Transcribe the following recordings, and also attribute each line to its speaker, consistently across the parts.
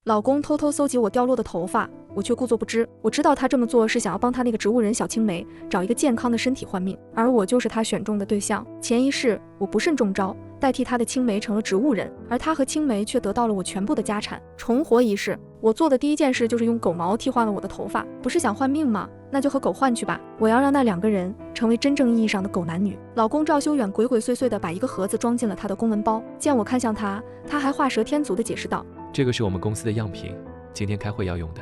Speaker 1: 老公偷偷搜集我掉落的头发，我却故作不知。我知道他这么做是想要帮他那个植物人小青梅找一个健康的身体换命，而我就是他选中的对象。前一世我不慎中招，代替他的青梅成了植物人，而他和青梅却得到了我全部的家产。重活一世，我做的第一件事就是用狗毛替换了我的头发。不是想换命吗？那就和狗换去吧。我要让那2个人成为真正意义上的狗男女。老公赵修远鬼鬼祟祟地把一个盒子装进了他的公文包，见我看向他，他还画蛇添足地解释道：
Speaker 2: 这个是我们公司的样品，今天开会要用的。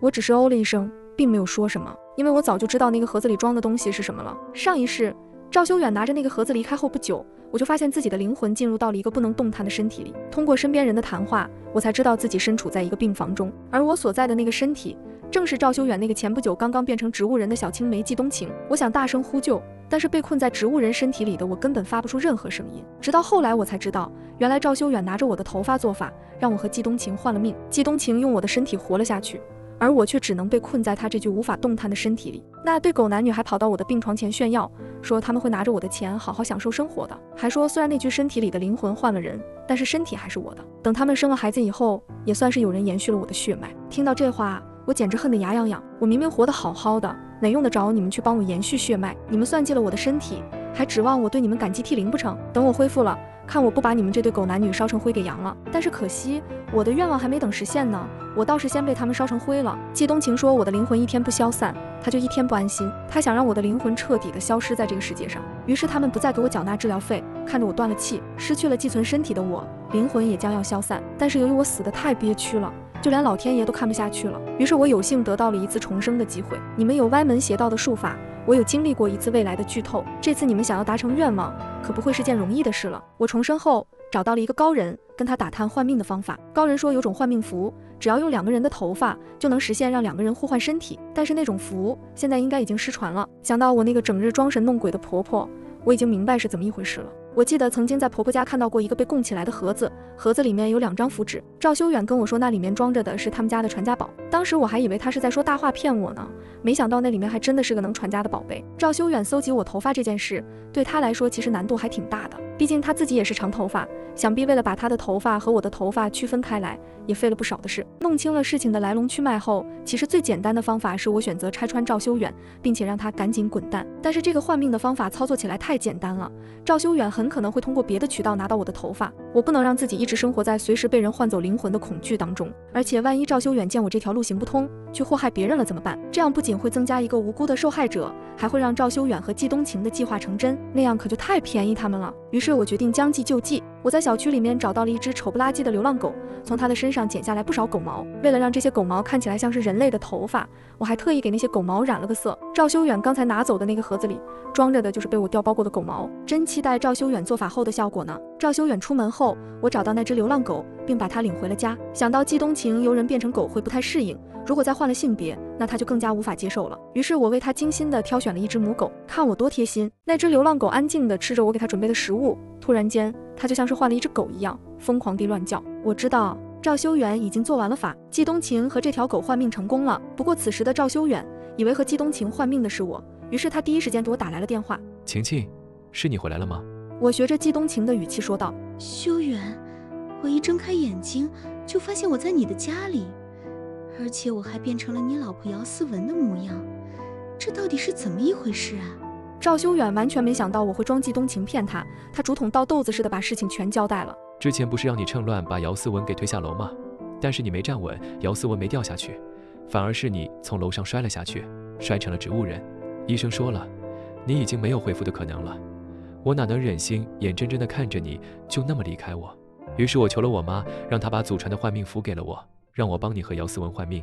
Speaker 1: 我只是哦了一声，并没有说什么，因为我早就知道那个盒子里装的东西是什么了。上一世赵修远拿着那个盒子离开后不久，我就发现自己的灵魂进入到了一个不能动弹的身体里。通过身边人的谈话，我才知道自己身处在一个病房中，而我所在的那个身体正是赵修远那个前不久刚刚变成植物人的小青梅季冬晴。我想大声呼救，但是被困在植物人身体里的我根本发不出任何声音。直到后来我才知道，原来赵修远拿着我的头发做法，让我和季冬晴换了命。季冬晴用我的身体活了下去，而我却只能被困在他这具无法动弹的身体里。那对狗男女还跑到我的病床前炫耀，说他们会拿着我的钱好好享受生活的，还说虽然那具身体里的灵魂换了人，但是身体还是我的。等他们生了孩子以后，也算是有人延续了我的血脉。听到这话，我简直恨得牙痒痒。我明明活得好好的，哪用得着你们去帮我延续血脉？你们算计了我的身体，还指望我对你们感激涕零不成？等我恢复了，看我不把你们这对狗男女烧成灰给扬了。但是可惜我的愿望还没等实现呢，我倒是先被他们烧成灰了。季冬晴说我的灵魂一天不消散，他就一天不安心，他想让我的灵魂彻底的消失在这个世界上。于是他们不再给我缴纳治疗费，看着我断了气，失去了寄存身体的我，灵魂也将要消散。但是由于我死得太憋屈了，就连老天爷都看不下去了，于是我有幸得到了一次重生的机会。你们有歪门邪道的术法，我有经历过一次未来的剧透，这次你们想要达成愿望，可不会是件容易的事了。我重生后找到了一个高人，跟他打探换命的方法。高人说有种换命符，只要用2个人的头发就能实现让2个人互换身体，但是那种符现在应该已经失传了。想到我那个整日装神弄鬼的婆婆，我已经明白是怎么一回事了。我记得曾经在婆婆家看到过一个被供起来的盒子，盒子里面有2张符纸。赵修远跟我说那里面装着的是他们家的传家宝，当时我还以为他是在说大话骗我呢，没想到那里面还真的是个能传家的宝贝。赵修远搜集我头发这件事，对他来说其实难度还挺大的，毕竟他自己也是长头发，想必为了把他的头发和我的头发区分开来，也费了不少的事。弄清了事情的来龙去脉后，其实最简单的方法是我选择拆穿赵修远，并且让他赶紧滚蛋。但是这个换命的方法操作起来太简单了，赵修远很可能会通过别的渠道拿到我的头发，我不能让自己一直生活在随时被人换走灵魂的恐惧当中。而且万一赵修远见我这条路行不通，去祸害别人了怎么办？这样不仅会增加一个无辜的受害者，还会让赵修远和季冬晴的计划成真，那样可就太便宜他们了。于是我决定将计就计，我在小区里面找到了一只丑不拉几的流浪狗，从它的身上剪下来不少狗毛，为了让这些狗毛看起来像是人类的头发，我还特意给那些狗毛染了个色。赵修远刚才拿走的那个盒子里装着的就是被我调包过的狗毛，真期待赵修远做法后的效果呢。赵修远出门后，我找到那只流浪狗，并把它领回了家。想到季冬晴由人变成狗会不太适应，如果再换了性别，那他就更加无法接受了。于是我为他精心地挑选了一只母狗，看我多贴心。那只流浪狗安静地吃着我给它准备的食物，突然间它就像是换了一只狗一样，疯狂地乱叫。我知道赵修远已经做完了法，季冬晴和这条狗换命成功了。不过此时的赵修远以为和季冬晴换命的是我，于是他第一时间给我打来了电话。
Speaker 2: 晴晴，是你回来了吗？
Speaker 1: 我学着季冬晴的语气说道。
Speaker 3: 修远，我一睁开眼睛就发现我在你的家里，而且我还变成了你老婆姚思文的模样，这到底是怎么一回事啊？
Speaker 1: 赵修远完全没想到我会装季冬晴骗他，他竹筒倒豆子似的把事情全交代了。
Speaker 2: 之前不是让你趁乱把姚思文给推下楼吗？但是你没站稳，姚思文没掉下去，反而是你从楼上摔了下去，摔成了植物人。医生说了，你已经没有恢复的可能了。我哪能忍心眼睁睁地看着你就那么离开我？于是我求了我妈，让她把祖传的换命符给了我，让我帮你和姚思文换命。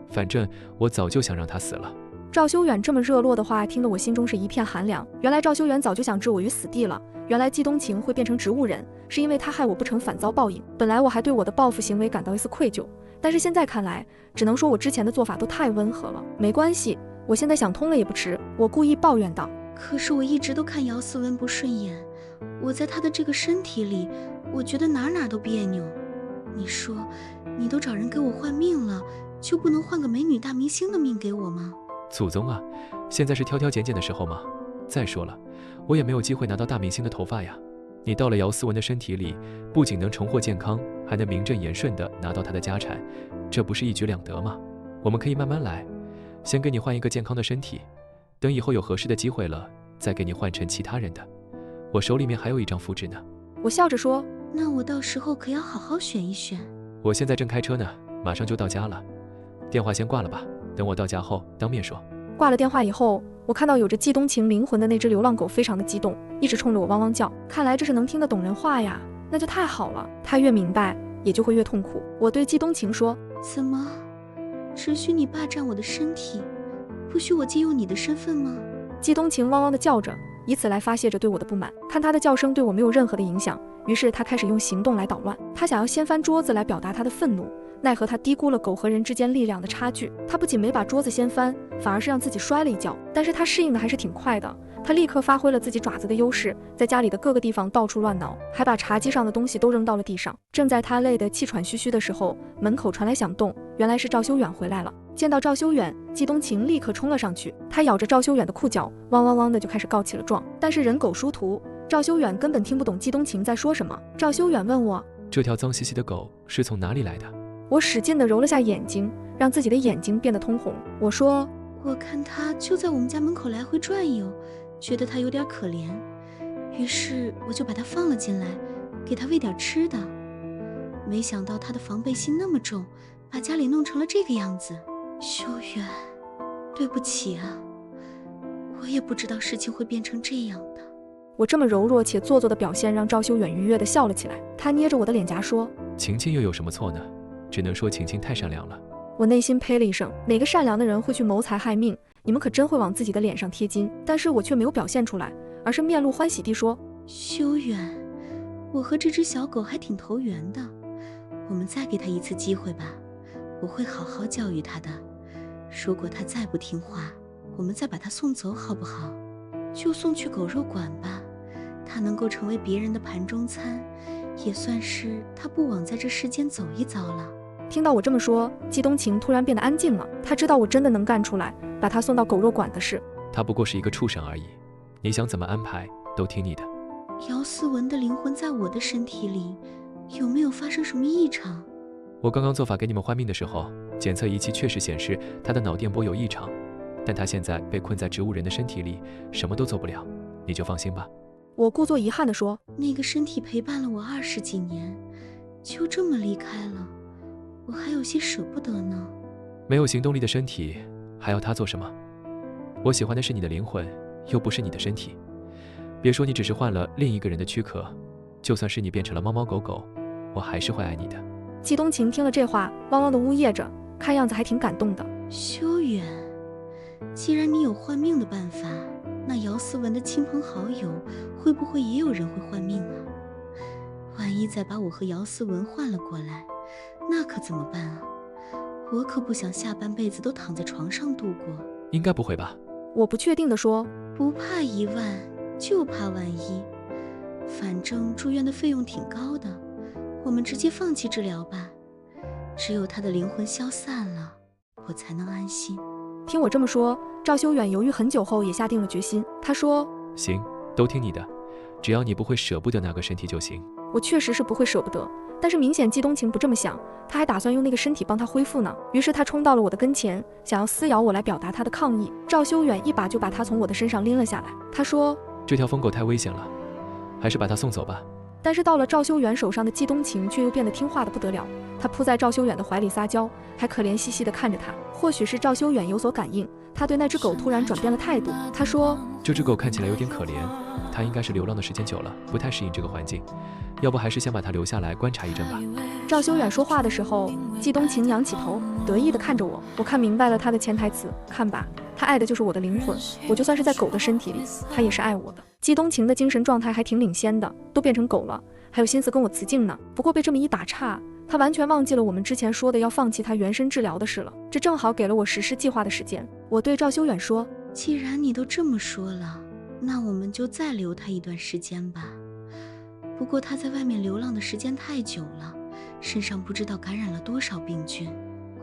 Speaker 2: 反正我早就想让他死了。
Speaker 1: 赵修远这么热络的话听得我心中是一片寒凉。原来赵修远早就想置我于死地了，原来季冬晴会变成植物人是因为他害我不成反遭报应。本来我还对我的报复行为感到一丝愧疚，但是现在看来，只能说我之前的做法都太温和了。没关系，我现在想通了也不迟。我故意抱怨道。
Speaker 3: 可是我一直都看姚思文不顺眼，我在他的这个身体里，我觉得哪都别扭。你说你都找人给我换命了，就不能换个美女大明星的命给我吗？
Speaker 2: 祖宗啊，现在是挑挑拣拣的时候吗？再说了，我也没有机会拿到大明星的头发呀。你到了姚思文的身体里，不仅能重获健康，还能名正言顺地拿到他的家产，这不是一举两得吗？我们可以慢慢来，先给你换一个健康的身体，等以后有合适的机会了，再给你换成其他人的。我手里面还有一张符纸呢。
Speaker 1: 我笑着说，
Speaker 3: 那我到时候可要好好选一选。
Speaker 2: 我现在正开车呢，马上就到家了，电话先挂了吧，等我到家后当面说。
Speaker 1: 挂了电话以后，我看到有着季冬晴灵魂的那只流浪狗非常的激动，一直冲着我汪汪叫，看来这是能听得懂人话呀，那就太好了，它越明白也就会越痛苦。我对季冬晴说，
Speaker 3: 怎么只许你霸占我的身体，不许我借用你的身份吗？
Speaker 1: 季冬晴汪汪地叫着，以此来发泄着对我的不满。看他的叫声对我没有任何的影响，于是他开始用行动来捣乱。他想要掀翻桌子来表达他的愤怒，奈何他低估了狗和人之间力量的差距。他不仅没把桌子掀翻，反而是让自己摔了一跤。但是他适应的还是挺快的，他立刻发挥了自己爪子的优势，在家里的各个地方到处乱挠，还把茶几上的东西都扔到了地上。正在他累得气喘吁吁的时候，门口传来响动，原来是赵修远回来了。见到赵修远，季冬晴立刻冲了上去，他咬着赵修远的裤脚，汪汪汪的就开始告起了状。但是人狗殊途，赵修远根本听不懂季冬晴在说什么。赵修远问我，
Speaker 2: 这条脏兮兮的狗是从哪里来的？
Speaker 1: 我使劲地揉了下眼睛，让自己的眼睛变得通红。我说，
Speaker 3: 我看它就在我们家门口来回转悠，觉得它有点可怜，于是我就把它放了进来，给它喂点吃的。没想到它的防备心那么重，把家里弄成了这个样子。修远，对不起啊，我也不知道事情会变成这样的。
Speaker 1: 我这么柔弱且做作的表现让赵修远愉悦地笑了起来，他捏着我的脸颊说，
Speaker 2: 晴晴又有什么错呢？只能说晴晴太善良了。
Speaker 1: 我内心呸了一声，哪个善良的人会去谋财害命？你们可真会往自己的脸上贴金。但是我却没有表现出来，而是面露欢喜地说，
Speaker 3: 修远，我和这只小狗还挺投缘的，我们再给它一次机会吧，我会好好教育它的。如果它再不听话，我们再把它送走好不好？就送去狗肉馆吧，它能够成为别人的盘中餐，也算是它不枉在这世间走一遭了。
Speaker 1: 听到我这么说，季冬晴突然变得安静了，他知道我真的能干出来把他送到狗肉馆的事。
Speaker 2: 他不过是一个畜生而已，你想怎么安排都听你的。
Speaker 3: 姚思文的灵魂在我的身体里，有没有发生什么异常？
Speaker 2: 我刚刚做法给你们换命的时候，检测仪器确实显示他的脑电波有异常，但他现在被困在植物人的身体里，什么都做不了，你就放心吧。
Speaker 1: 我故作遗憾地说，
Speaker 3: 那个身体陪伴了我20几年，就这么离开了，我还有些舍不得呢。
Speaker 2: 没有行动力的身体还要他做什么？我喜欢的是你的灵魂，又不是你的身体。别说你只是换了另一个人的躯壳，就算是你变成了猫猫狗狗，我还是会爱你的。
Speaker 1: 季冬晴听了这话，汪汪地呜咽着，看样子还挺感动的。
Speaker 3: 修远，既然你有换命的办法，那姚思文的亲朋好友会不会也有人会换命啊？万一再把我和姚思文换了过来，那可怎么办啊？我可不想下半辈子都躺在床上度过。
Speaker 2: 应该不会吧？
Speaker 1: 我不确定地说，
Speaker 3: 不怕1万，就怕万一。反正住院的费用挺高的，我们直接放弃治疗吧。只有他的灵魂消散了，我才能安心。
Speaker 1: 听我这么说，赵修远犹豫很久后也下定了决心。他说，
Speaker 2: 行，都听你的，只要你不会舍不得那个身体就行。
Speaker 1: 我确实是不会舍不得，但是明显季冬晴不这么想，他还打算用那个身体帮他恢复呢。于是他冲到了我的跟前，想要撕咬我来表达他的抗议。赵修远一把就把他从我的身上拎了下来。他说，
Speaker 2: 这条疯狗太危险了，还是把它送走吧。
Speaker 1: 但是到了赵修远手上的季冬晴却又变得听话的不得了，他扑在赵修远的怀里撒娇，还可怜兮兮地看着他。或许是赵修远有所感应，他对那只狗突然转变了态度。他说，
Speaker 2: 这只狗看起来有点可怜，它应该是流浪的时间久了，不太适应这个环境，要不还是先把它留下来观察一阵吧。
Speaker 1: 赵修远说话的时候，季冬晴仰起头，得意地看着我。我看明白了他的潜台词，看吧，他爱的就是我的灵魂，我就算是在狗的身体里，他也是爱我的。季冬晴的精神状态还挺领先的，都变成狗了，还有心思跟我雌竞呢。不过被这么一打岔，他完全忘记了我们之前说的要放弃他原身治疗的事了，这正好给了我实施计划的时间。我对赵修远说，
Speaker 3: 既然你都这么说了，那我们就再留他一段时间吧。不过他在外面流浪的时间太久了，身上不知道感染了多少病菌，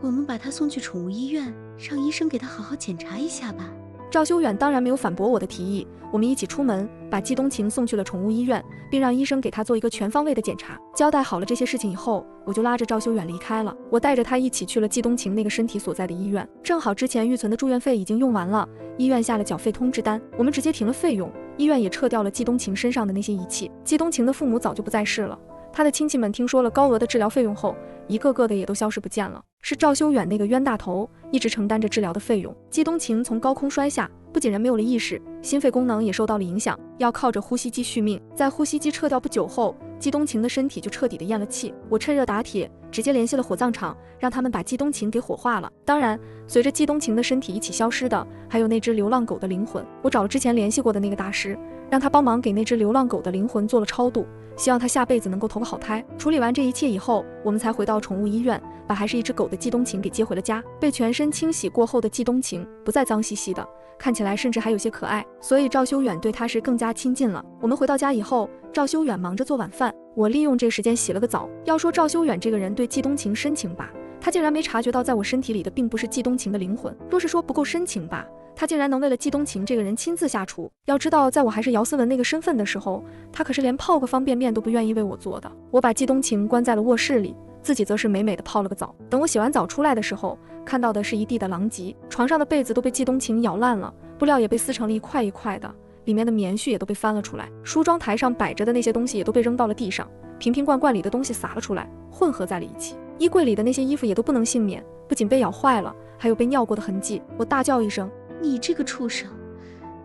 Speaker 3: 我们把他送去宠物医院，让医生给他好好检查一下吧。
Speaker 1: 赵修远当然没有反驳我的提议，我们一起出门，把季冬晴送去了宠物医院，并让医生给她做一个全方位的检查。交代好了这些事情以后，我就拉着赵修远离开了。我带着他一起去了季冬晴那个身体所在的医院，正好之前预存的住院费已经用完了，医院下了缴费通知单，我们直接停了费用，医院也撤掉了季冬晴身上的那些仪器。季冬晴的父母早就不在世了，他的亲戚们听说了高额的治疗费用后，一个个的也都消失不见了。是赵修远那个冤大头一直承担着治疗的费用。季冬晴从高空摔下，不仅人没有了意识，心肺功能也受到了影响，要靠着呼吸机续命。在呼吸机撤掉不久后，季冬晴的身体就彻底的咽了气。我趁热打铁，直接联系了火葬场，让他们把季冬晴给火化了。当然，随着季冬晴的身体一起消失的，还有那只流浪狗的灵魂。我找了之前联系过的那个大师，让他帮忙给那只流浪狗的灵魂做了超度，希望他下辈子能够投个好胎。处理完这一切以后，我们才回到宠物医院，把还是一只狗的季冬晴给接回了家。被全身清洗过后的季冬晴不再脏兮兮的，看起来甚至还有些可爱，所以赵修远对他是更加亲近了。我们回到家以后，赵修远忙着做晚饭，我利用这时间洗了个澡。要说赵修远这个人对季冬晴深情吧，他竟然没察觉到在我身体里的并不是季冬晴的灵魂。若是说不够深情吧，他竟然能为了季冬晴这个人亲自下厨。要知道，在我还是姚思文那个身份的时候，他可是连泡个方便面都不愿意为我做的。我把季冬晴关在了卧室里，自己则是美美的泡了个澡。等我洗完澡出来的时候，看到的是一地的狼藉，床上的被子都被季冬晴咬烂了，布料也被撕成了一块一块的，里面的棉絮也都被翻了出来，梳妆台上摆着的那些东西也都被扔到了地上，瓶瓶罐罐里的东西洒了出来，混合在了一起。衣柜里的那些衣服也都不能幸免，不仅被咬坏了，还有被尿过的痕迹。我大叫一声：“
Speaker 3: 你这个畜生，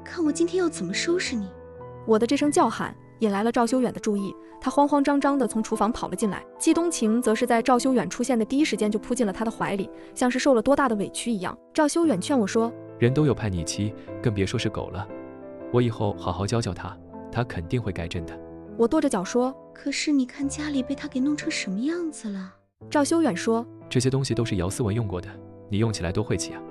Speaker 3: 看我今天要怎么收拾你！”
Speaker 1: 我的这声叫喊引来了赵修远的注意，他慌慌张张地从厨房跑了进来。季冬晴则是在赵修远出现的第一时间就扑进了他的怀里，像是受了多大的委屈一样。赵修远劝我说：“
Speaker 2: 人都有叛逆期，更别说是狗了。我以后好好教教他，他肯定会改正的。”
Speaker 1: 我跺着脚说：“
Speaker 3: 可是你看家里被他给弄成什么样子了？”
Speaker 1: 赵修远说：“
Speaker 2: 这些东西都是姚思文用过的，你用起来多晦气啊！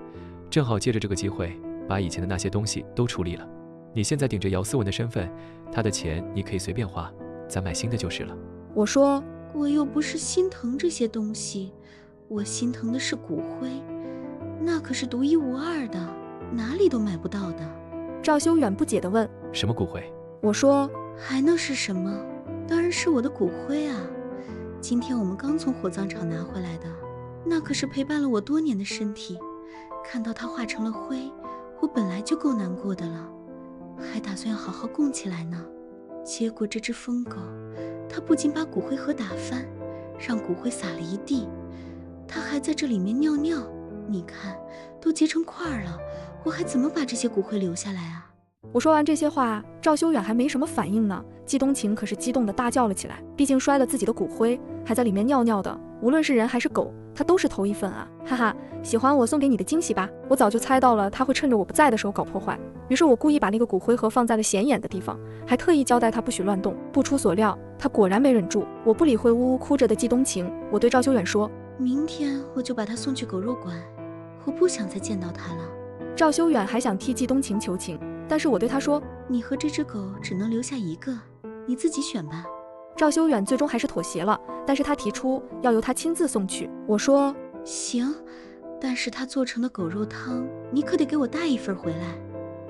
Speaker 2: 正好借着这个机会，把以前的那些东西都处理了。你现在顶着姚思文的身份，他的钱你可以随便花，咱买新的就是了。”
Speaker 1: 我说：“
Speaker 3: 我又不是心疼这些东西，我心疼的是骨灰，那可是独一无二的，哪里都买不到的。”
Speaker 1: 赵修远不解地问：“
Speaker 2: 什么骨灰？”
Speaker 1: 我说：“
Speaker 3: 还能是什么？当然是我的骨灰啊！今天我们刚从火葬场拿回来的，那可是陪伴了我多年的身体，看到它化成了灰，我本来就够难过的了，还打算要好好供起来呢。结果这只疯狗，它不仅把骨灰盒打翻，让骨灰撒了一地，它还在这里面尿尿，你看都结成块了，我还怎么把这些骨灰留下来啊？”
Speaker 1: 我说完这些话，赵修远还没什么反应呢，季冬晴可是激动地大叫了起来。毕竟摔了自己的骨灰，还在里面尿尿的，无论是人还是狗，他都是头一份啊！哈哈，喜欢我送给你的惊喜吧？我早就猜到了他会趁着我不在的时候搞破坏，于是我故意把那个骨灰盒放在了显眼的地方，还特意交代他不许乱动。不出所料，他果然没忍住。我不理会呜呜哭着的季冬晴，我对赵修远说：“
Speaker 3: 明天我就把他送去狗肉馆，我不想再见到他了。”
Speaker 1: 赵修远还想替季冬晴求情，但是我对他说：“
Speaker 3: 你和这只狗只能留下一个，你自己选吧。”
Speaker 1: 赵修远最终还是妥协了，但是他提出要由他亲自送去。我说：“
Speaker 3: 行，但是他做成的狗肉汤，你可得给我带一份回来。”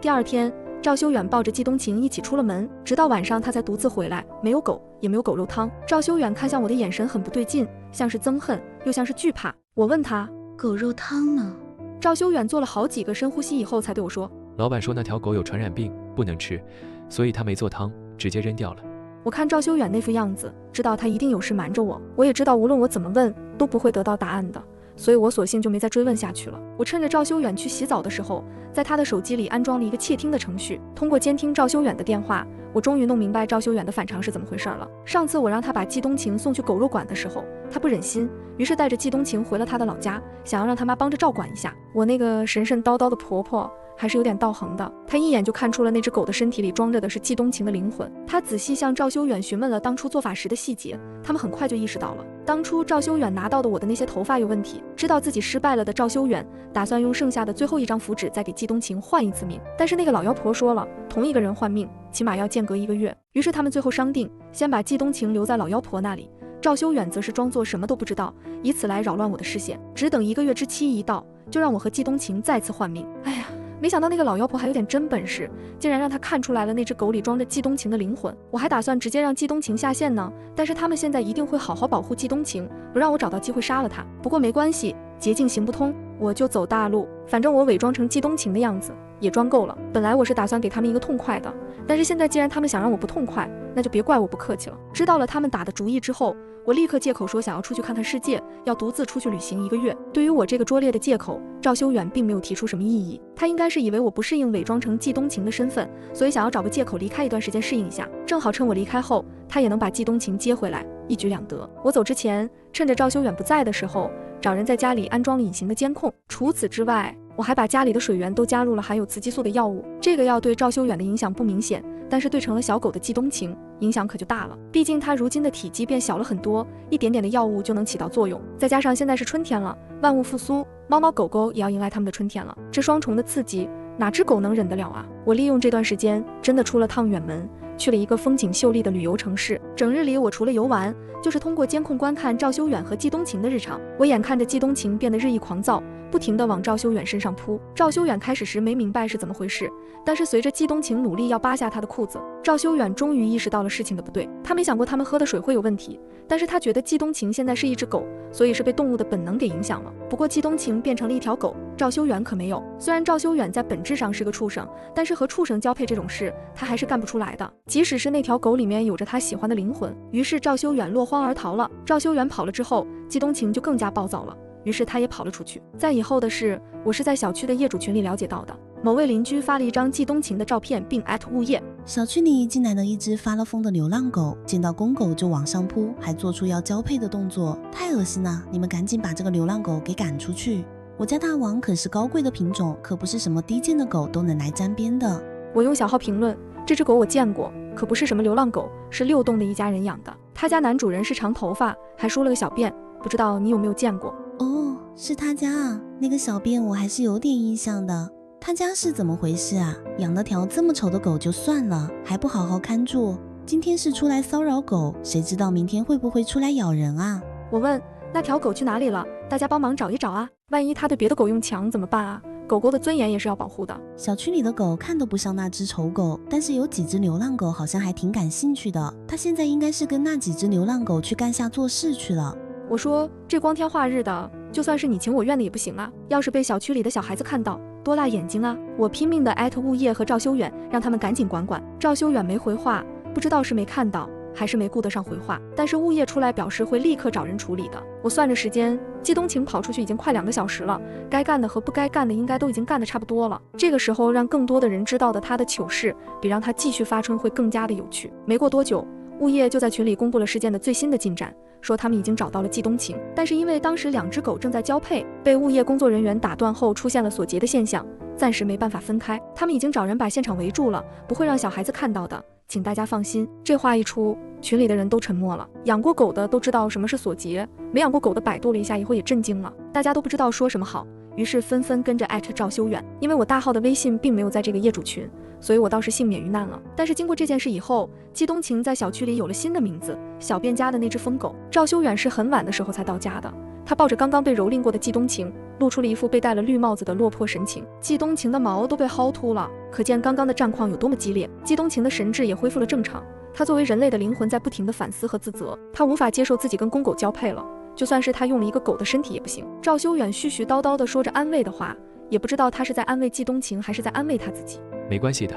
Speaker 1: 第二天，赵修远抱着季冬晴一起出了门，直到晚上他才独自回来，没有狗，也没有狗肉汤。赵修远看向我的眼神很不对劲，像是憎恨，又像是惧怕。我问他：“
Speaker 3: 狗肉汤呢？”
Speaker 1: 赵修远做了好几个深呼吸以后才对我说：“
Speaker 2: 老板说那条狗有传染病，不能吃，所以他没做汤，直接扔掉了。”
Speaker 1: 我看赵修远那副样子，知道他一定有事瞒着我。我也知道无论我怎么问都不会得到答案的，所以我索性就没再追问下去了。我趁着赵修远去洗澡的时候，在他的手机里安装了一个窃听的程序，通过监听赵修远的电话，我终于弄明白赵修远的反常是怎么回事了。上次我让他把季冬晴送去狗肉馆的时候，他不忍心，于是带着季冬晴回了他的老家，想要让他妈帮着照管一下。我那个神神叨叨的婆婆还是有点道行的，她一眼就看出了那只狗的身体里装着的是季冬晴的灵魂。她仔细向赵修远询问了当初做法时的细节，他们很快就意识到了当初赵修远拿到的我的那些头发有问题。知道自己失败了的赵修远打算用剩下的最后一张符纸再给季冬晴换一次命，但是那个老妖婆说了，同一个人换命起码要间隔1个月。于是他们最后商定先把季冬晴留在老妖婆那里，赵修远则是装作什么都不知道，以此来扰乱我的视线，只等1个月之期一到，就让我和季冬晴再次换命。哎呀，没想到那个老妖婆还有点真本事，竟然让她看出来了那只狗里装着季冬情的灵魂。我还打算直接让季冬情下线呢，但是他们现在一定会好好保护季冬情，不让我找到机会杀了她。不过没关系，捷径行不通，我就走大路。反正我伪装成季冬情的样子也装够了。本来我是打算给他们一个痛快的，但是现在既然他们想让我不痛快，那就别怪我不客气了。知道了他们打的主意之后，我立刻借口说想要出去看看世界，要独自出去旅行1个月。对于我这个拙劣的借口，赵修远并没有提出什么异议，他应该是以为我不适应伪装成季冬情的身份，所以想要找个借口离开一段时间适应一下，正好趁我离开后，他也能把季冬情接回来，一举两得。我走之前，趁着赵修远不在的时候，找人在家里安装了隐形的监控。除此之外，我还把家里的水源都加入了含有雌激素的药物。这个药对赵修远的影响不明显，但是对成了小狗的季冬情影响可就大了。毕竟它如今的体积变小了很多，一点点的药物就能起到作用。再加上现在是春天了，万物复苏，猫猫狗狗也要迎来它们的春天了。这双重的刺激，哪只狗能忍得了啊？我利用这段时间真的出了趟远门，去了一个风景秀丽的旅游城市。整日里我除了游玩，就是通过监控观看赵修远和季冬情的日常。我眼看着季冬情变得日益狂躁，不停地往赵修远身上扑。赵修远开始时没明白是怎么回事，但是随着季冬情努力要扒下他的裤子，赵修远终于意识到了事情的不对。他没想过他们喝的水会有问题，但是他觉得季冬情现在是一只狗，所以是被动物的本能给影响了。不过季冬情变成了一条狗，赵修远可没有。虽然赵修远在本质上是个畜生，但是和畜生交配这种事他还是干不出来的，即使是那条狗里面有着他喜欢的灵魂。于是赵修远落荒而逃了。赵修远跑了之后，季冬情就更加暴躁了，于是他也跑了出去。在以后的事，我是在小区的业主群里了解到的。某位邻居发了一张季冬情的照片，并物业。
Speaker 4: 小区里进来了一只发了疯的流浪狗，见到公狗就往上扑，还做出要交配的动作，太恶心了！你们赶紧把这个流浪狗给赶出去。我家大王可是高贵的品种，可不是什么低贱的狗都能来沾边的。
Speaker 1: 我用小号评论，这只狗我见过，可不是什么流浪狗，是6栋的一家人养的。他家男主人是长头发，还梳了个小辫，不知道你有没有见过？
Speaker 4: 哦，是他家啊，那个小辫我还是有点印象的。他家是怎么回事啊？养了条这么丑的狗就算了，还不好好看住。今天是出来骚扰狗，谁知道明天会不会出来咬人啊？
Speaker 1: 我问，那条狗去哪里了？大家帮忙找一找啊，万一他对别的狗用强怎么办啊？狗狗的尊严也是要保护的。
Speaker 4: 小区里的狗看都不像那只丑狗，但是有几只流浪狗好像还挺感兴趣的。他现在应该是跟那几只流浪狗去干下做事去了。
Speaker 1: 我说，这光天化日的，就算是你情我愿的也不行啊，要是被小区里的小孩子看到，多辣眼睛啊！我拼命的物业和赵修远，让他们赶紧管管。赵修远没回话，不知道是没看到还是没顾得上回话，但是物业出来表示会立刻找人处理的。我算着时间，季冬情跑出去已经快2个小时了，该干的和不该干的应该都已经干得差不多了。这个时候让更多的人知道的他的糗事，比让他继续发春会更加的有趣。没过多久，物业就在群里公布了事件的最新的进展，说他们已经找到了季冬情，但是因为当时2只狗正在交配，被物业工作人员打断后出现了锁结的现象，暂时没办法分开。他们已经找人把现场围住了，不会让小孩子看到的，请大家放心。这话一出，群里的人都沉默了。养过狗的都知道什么是锁结，没养过狗的百度了一下以后也震惊了，大家都不知道说什么好，于是纷纷跟着赵修远。因为我大号的微信并没有在这个业主群，所以我倒是幸免于难了。但是经过这件事以后，季冬情在小区里有了新的名字，小便家的那只疯狗。赵修远是很晚的时候才到家的，他抱着刚刚被蹂躏过的季冬情，露出了一副被戴了绿帽子的落魄神情。季冬情的毛都被薅秃了，可见刚刚的战况有多么激烈。季冬情的神智也恢复了正常，他作为人类的灵魂在不停地反思和自责，他无法接受自己跟公狗交配了，就算是他用了一个狗的身体也不行。赵修远絮絮叨叨地说着安慰的话，也不知道他是在安慰季冬情还是在安慰他自己。
Speaker 2: 没关系的，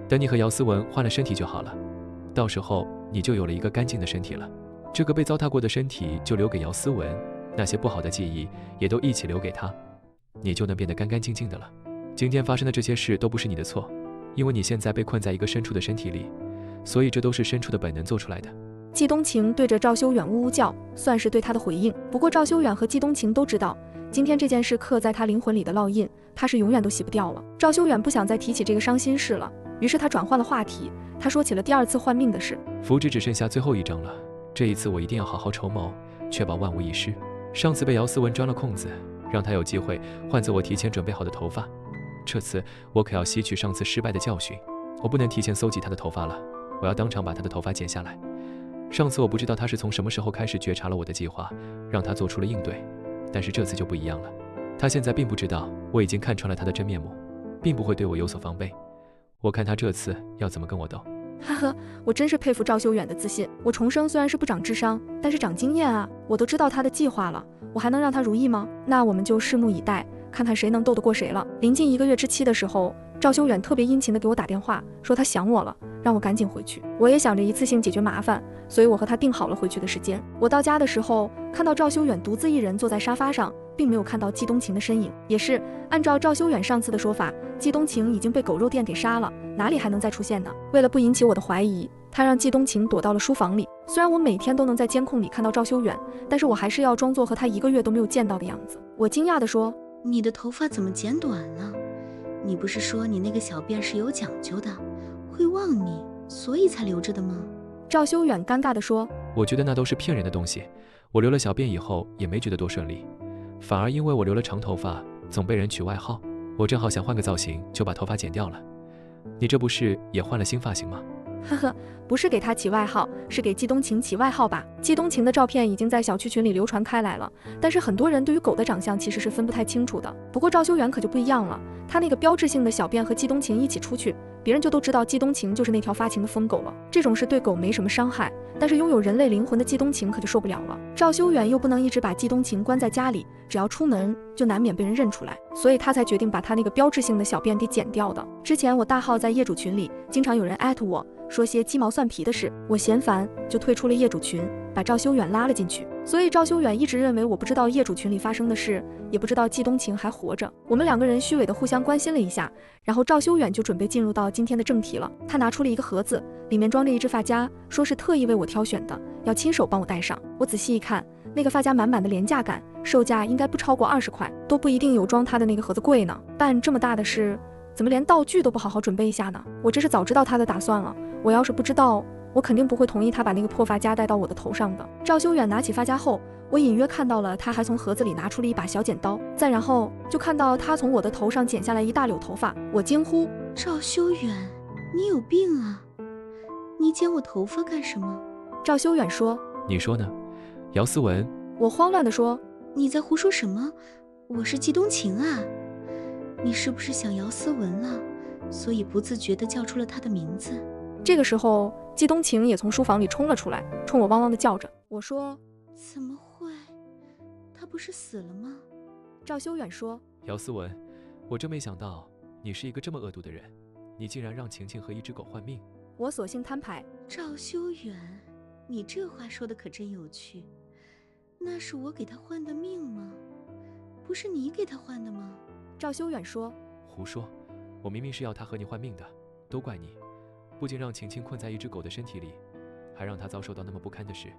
Speaker 2: 等你和姚思文换了身体就好了，到时候你就有了一个干净的身体了。这个被糟蹋过的身体就留给姚思文，那些不好的记忆也都一起留给他，你就能变得干干净净的了。今天发生的这些事都不是你的错，因为你现在被困在一个牲畜的身体里，所以这都是牲畜的本能做出来的。
Speaker 1: 季冬情对着赵修远呜呜叫，算是对他的回应。不过赵修远和季冬情都知道，今天这件事刻在他灵魂里的烙印，他是永远都洗不掉了。赵修远不想再提起这个伤心事了，于是他转换了话题，他说起了第2次换命的事。
Speaker 2: 符纸只剩下最后1张了，这一次我一定要好好筹谋，确保万无一失。上次被姚思文钻了空子，让他有机会换走我提前准备好的头发，这次我可要吸取上次失败的教训，我不能提前搜集他的头发了，我要当场把他的头发剪下来。上次我不知道他是从什么时候开始觉察了我的计划，让他做出了应对，但是这次就不一样了，他现在并不知道我已经看穿了他的真面目。并不会对我有所防备。我看他这次要怎么跟我斗。
Speaker 1: 哈呵，我真是佩服赵修远的自信。我重生虽然是不长智商，但是长经验啊，我都知道他的计划了，我还能让他如意吗？那我们就拭目以待，看看谁能斗得过谁了。临近1个月之期的时候，赵修远特别殷勤地给我打电话，说他想我了，让我赶紧回去。我也想着一次性解决麻烦，所以我和他定好了回去的时间。我到家的时候，看到赵修远独自一人坐在沙发上，并没有看到季冬晴的身影。也是按照赵修远上次的说法，季冬晴已经被狗肉店给杀了，哪里还能再出现呢？为了不引起我的怀疑，他让季冬晴躲到了书房里。虽然我每天都能在监控里看到赵修远，但是我还是要装作和他1个月都没有见到的样子。我惊讶地说：
Speaker 3: 你的头发怎么剪短了？你不是说你那个小辫是有讲究的，会忘你，所以才留着的吗？
Speaker 1: 赵修远尴尬地说：
Speaker 2: 我觉得那都是骗人的东西，我留了小辫以后也没觉得多顺利，反而因为我留了长头发总被人取外号，我正好想换个造型，就把头发剪掉了。你这不是也换了新发型吗？
Speaker 1: 呵呵，不是给他起外号，是给季冬晴起外号吧？季冬晴的照片已经在小区群里流传开来了，但是很多人对于狗的长相其实是分不太清楚的。不过赵修远可就不一样了，他那个标志性的小辫和季冬晴一起出去，别人就都知道季冬晴就是那条发情的疯狗了。这种事对狗没什么伤害，但是拥有人类灵魂的季冬晴可就受不了了。赵修远又不能一直把季冬晴关在家里，只要出门就难免被人认出来，所以他才决定把他那个标志性的小辫给剪掉的。之前我大号在业主群里，经常有人艾特我说些鸡毛蒜皮的事，我嫌烦就退出了业主群，把赵修远拉了进去。所以赵修远一直认为我不知道业主群里发生的事，也不知道季冬晴还活着。我们2个人虚伪的互相关心了一下，然后赵修远就准备进入到今天的正题了。他拿出了一个盒子，里面装着一只发夹，说是特意为我挑选的，要亲手帮我戴上。我仔细一看，那个发夹满满的廉价感，售价应该不超过20块，都不一定有装他的那个盒子贵呢。办这么大的事，怎么连道具都不好好准备一下呢？我这是早知道他的打算了，我要是不知道，我肯定不会同意他把那个破发夹戴到我的头上的。赵修远拿起发夹后，我隐约看到了他还从盒子里拿出了一把小剪刀，再然后就看到他从我的头上剪下来一大绺头发。我惊呼：
Speaker 3: 赵修远，你有病啊！你剪我头发干什么？
Speaker 1: 赵修远说：
Speaker 2: 你说呢？姚思文。
Speaker 1: 我慌乱地说：
Speaker 3: 你在胡说什么？我是季冬晴啊！你是不是想姚思文了，所以不自觉地叫出了他的名字？
Speaker 1: 这个时候季冬晴也从书房里冲了出来，冲我汪汪地叫着。我说：
Speaker 3: 怎么会？他不是死了吗？
Speaker 1: 赵修远说：
Speaker 2: 姚思文，我真没想到你是一个这么恶毒的人，你竟然让晴晴和一只狗换命。
Speaker 1: 我索性摊牌：
Speaker 3: 赵修远，你这话说的可真有趣。那是我给他换的命吗？不是你给他换的吗？
Speaker 1: 赵修远说：
Speaker 2: 胡说，我明明是要他和你换命的，都怪你，不仅让晴晴困在一只狗的身体里，还让她遭受到那么不堪的事，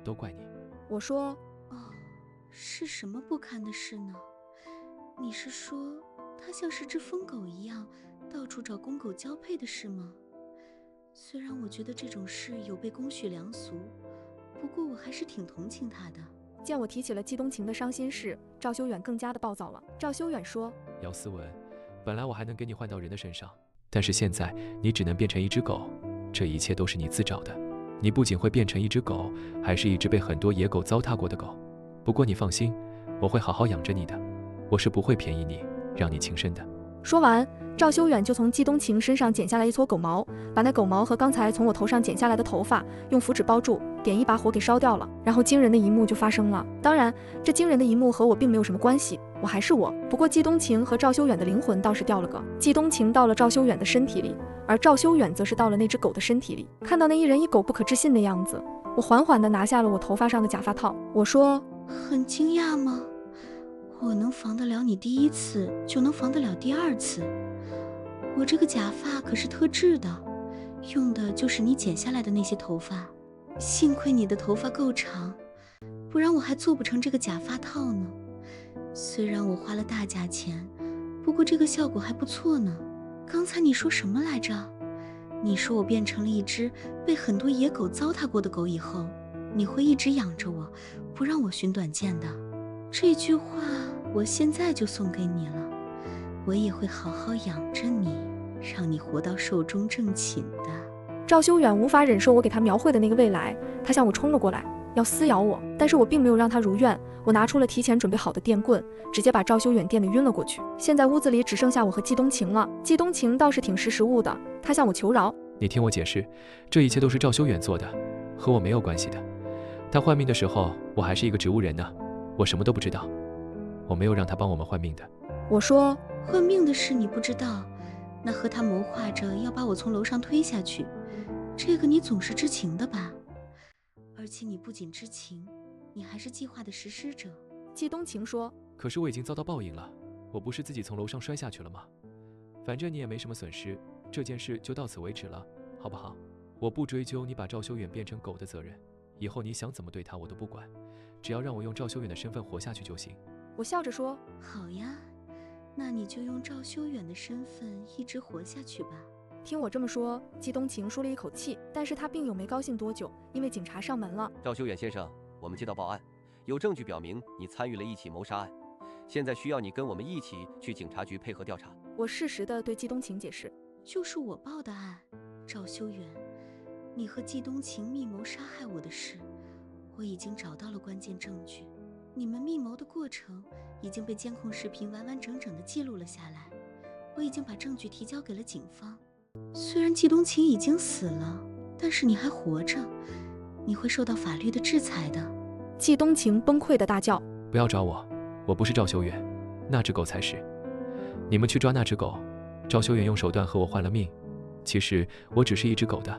Speaker 2: 都怪你。
Speaker 1: 我说：
Speaker 3: 是什么不堪的事呢？你是说他像是只疯狗一样到处找公狗交配的事吗？虽然我觉得这种事有悖公序良俗，不过我还是挺同情他的。
Speaker 1: 见我提起了季冬晴的伤心事，赵修远更加的暴躁了。赵修远说：
Speaker 2: 姚思文，本来我还能给你换到人的身上，但是现在你只能变成一只狗，这一切都是你自找的。你不仅会变成一只狗，还是一只被很多野狗糟蹋过的狗。不过你放心，我会好好养着你的，我是不会便宜你，让你轻生的。
Speaker 1: 说完，赵修远就从季冬晴身上剪下来一撮狗毛，把那狗毛和刚才从我头上剪下来的头发用符纸包住，点一把火给烧掉了。然后惊人的一幕就发生了。当然，这惊人的一幕和我并没有什么关系，我还是我。不过季冬晴和赵修远的灵魂倒是掉了个，季冬晴到了赵修远的身体里，而赵修远则是到了那只狗的身体里。看到那一人一狗不可置信的样子，我缓缓地拿下了我头发上的假发套。我说：
Speaker 3: 很惊讶吗？我能防得了你第1次，就能防得了第2次。我这个假发可是特制的，用的就是你剪下来的那些头发。幸亏你的头发够长，不然我还做不成这个假发套呢。虽然我花了大价钱，不过这个效果还不错呢。刚才你说什么来着？你说我变成了一只被很多野狗糟蹋过的狗以后，你会一直养着我，不让我寻短见的。这句话我现在就送给你了，我也会好好养着你，让你活到寿终正寝的。
Speaker 1: 赵修远无法忍受我给他描绘的那个未来，他向我冲了过来，要撕咬我，但是我并没有让他如愿。我拿出了提前准备好的电棍，直接把赵修远电得晕了过去。现在屋子里只剩下我和季冬晴了。季冬晴倒是挺识时务的，他向我求饶。
Speaker 2: 你听我解释，这一切都是赵修远做的，和我没有关系的。他换命的时候，我还是一个植物人呢，我什么都不知道，我没有让他帮我们换命的。
Speaker 1: 我说，
Speaker 3: 换命的事你不知道，那和他谋划着要把我从楼上推下去，这个你总是知情的吧？而且你不仅知情，你还是计划的实施者。
Speaker 1: 季冬晴说，
Speaker 2: 可是我已经遭到报应了，我不是自己从楼上摔下去了吗？反正你也没什么损失，这件事就到此为止了，好不好？我不追究你把赵修远变成狗的责任，以后你想怎么对他我都不管，只要让我用赵修远的身份活下去就行。
Speaker 1: 我笑着说，
Speaker 3: 好呀，那你就用赵修远的身份一直活下去吧。
Speaker 1: 听我这么说，季冬晴舒了一口气，但是他并有没高兴多久，因为警察上门了。
Speaker 5: 赵修远先生，我们接到报案，有证据表明你参与了一起谋杀案，现在需要你跟我们一起去警察局配合调查。
Speaker 1: 我适时地对季冬晴解释，
Speaker 3: 就是我报的案，赵修远，你和季冬晴密谋杀害我的事，我已经找到了关键证据，你们密谋的过程已经被监控视频完完整整地记录了下来，我已经把证据提交给了警方。虽然季冬晴已经死了，但是你还活着，你会受到法律的制裁的。
Speaker 1: 季冬晴崩溃的大叫，
Speaker 2: 不要找我，我不是赵修远，那只狗才是。你们去抓那只狗，赵修远用手段和我换了命，其实我只是一只狗的。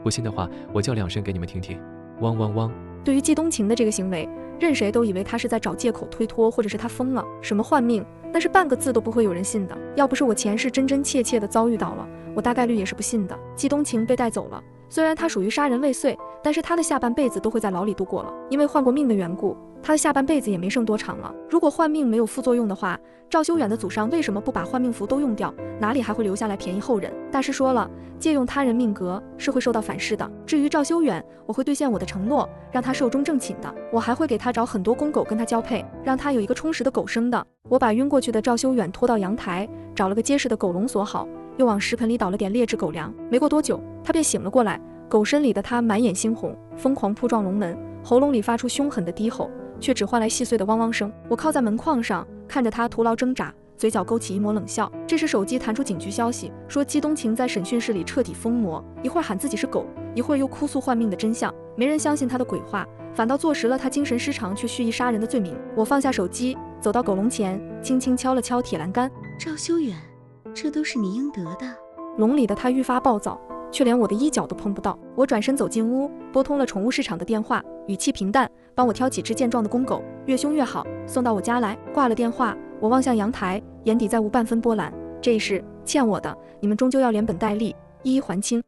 Speaker 2: 不信的话，我叫2声给你们听听，汪汪汪。
Speaker 1: 对于季冬晴的这个行为，任谁都以为他是在找借口推脱，或者是他疯了。什么换命，那是半个字都不会有人信的。要不是我前世真真切切的遭遇到了，我大概率也是不信的。季冬晴被带走了，虽然他属于杀人未遂，但是他的下半辈子都会在牢里度过了。因为换过命的缘故，他的下半辈子也没剩多长了。如果换命没有副作用的话，赵修远的祖上为什么不把换命符都用掉，哪里还会留下来便宜后人？大师说了，借用他人命格是会受到反噬的。至于赵修远，我会兑现我的承诺，让他寿终正寝的。我还会给他找很多公狗跟他交配，让他有一个充实的狗生的。我把晕过去的赵修远拖到阳台，找了个结实的狗笼锁好，又往食盆里倒了点劣质狗粮。没过多久，他便醒了过来。狗身里的他满眼猩红，疯狂扑撞笼门，喉咙里发出凶狠的低吼，却只换来细碎的汪汪声。我靠在门框上，看着他徒劳挣扎，嘴角勾起一抹冷笑。这时手机弹出警局消息，说季冬晴在审讯室里彻底疯魔，一会儿喊自己是狗，一会儿又哭诉换命的真相。没人相信他的鬼话，反倒坐实了他精神失常却蓄意杀人的罪名。我放下手机，走到狗笼前，轻轻敲了敲铁栏杆。
Speaker 3: 赵修远，这都是你应得的。
Speaker 1: 笼里的他愈发暴躁，却连我的衣角都碰不到。我转身走进屋，拨通了宠物市场的电话，语气平淡，帮我挑几只健壮的公狗，越凶越好，送到我家来。挂了电话，我望向阳台，眼底再无半分波澜。这一世欠我的，你们终究要连本带利，一一还清。